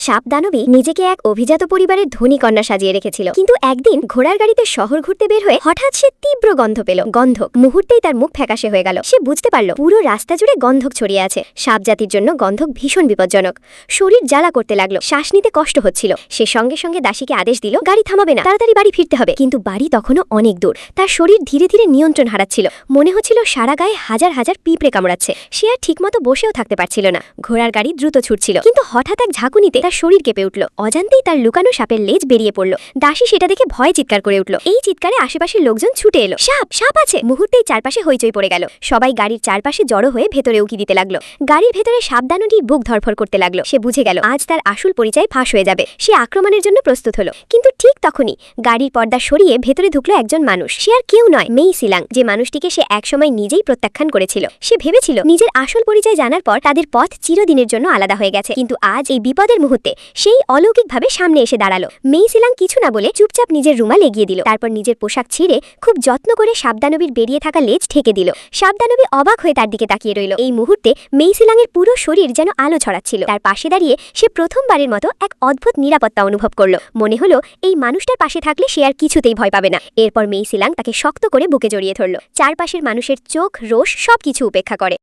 সাপ দানবী নিজেকে এক অভিজাত পরিবারের ধনী কন্যা সাজিয়ে রেখেছিল, কিন্তু একদিন ঘোড়ার গাড়িতে শহর ঘুরতে বের হয়ে হঠাৎ সে তীব্র গন্ধ পেল। গন্ধক মুহূর্তেই তার মুখ ফ্যাকাশে হয়ে গেল। সে বুঝতে পারল পুরো রাস্তা জুড়ে গন্ধক ছড়িয়ে আছে। সাপ জাতির জন্য গন্ধক ভীষণ বিপজ্জনক। শরীর জ্বালা করতে লাগলো, শ্বাস নিতে কষ্ট হচ্ছিল। সে সঙ্গে সঙ্গে দাসীকে আদেশ দিল, গাড়ি থামাবে না, তাড়াতাড়ি বাড়ি ফিরতে হবে। কিন্তু বাড়ি তখনও অনেক দূর। তার শরীর ধীরে ধীরে নিয়ন্ত্রণ হারাচ্ছিল। মনে হচ্ছিল সারা গায়ে হাজার হাজার পিঁপড়ে কামড়াচ্ছে। সে আর ঠিকমতো বসেও থাকতে পারছিল না। ঘোড়ার গাড়ি দ্রুত ছুটছিল, কিন্তু হঠাৎ এক ঝাঁকুনিতে তার শরীর কেঁপে উঠল। অজান্তেই তার লুকানো সাপের লেজ বেরিয়ে পড়ল। দাসী সেটা দেখে ভয়ে চিৎকার করে উঠল। এই চিৎকারে আশেপাশের লোকজন ছুটে এলো। সাপ সাপ আছে! মুহূর্তেই চারপাশে হইচই পড়ে গেল। সবাই গাড়ির চারপাশে জড়ো হয়ে ভেতরে উকি দিতে লাগলো। গাড়ির ভেতরে সাবধানটি বুক ধরফর করতে লাগলো। সে বুঝে গেল আজ তার আসল পরিচয় ফাঁস হয়ে যাবে। সে আক্রমণের জন্য প্রস্তুত হলো, কিন্তু ঠিক তখনই গাড়ির পর্দা সরিয়ে ভেতরে ঢুকলো একজন মানুষ। সে আর কেউ নয়, মেই সিলাং, যে মানুষটিকে সে একসময় নিজেই প্রত্যাখ্যান করেছিল। সে ভেবেছিল নিজের আসল পরিচয় জানার পর তাদের পথ চিরদিনের জন্য আলাদা হয়ে গেছে, কিন্তু আজ এই বিপদের মুহূর্তে সেই অলৌকিকভাবে সামনে এসে দাঁড়ালো। মেই সিলাং কিছু না বলে চুপচাপ নিজের রুমাল এগিয়ে দিল। তারপর নিজের পোশাক ছিঁড়ে খুব যত্ন করে সাবধানবীর বেরিয়ে থাকা লেজ ঠেকে দিল। সাবধানবী অবাক হয়ে তার দিকে তাকিয়ে রইল। এই মুহূর্তে মেই সিলাংয়ের পুরো শরীর যেন আলো ছড়াচ্ছিল। তার পাশে দাঁড়িয়ে সে প্রথমবারের মতো এক অদ্ভুত নিরাপত্তা অনুভব করল। মনে হলো এই মানুষটার পাশে থাকলে সে আর কিছুতেই ভয় পাবে না। এরপর মেই সিলাং তাকে শক্ত করে বুকে জড়িয়ে ধরল। চারপাশের মানুষের চোখ, রোষ সবকিছু উপেক্ষা করে।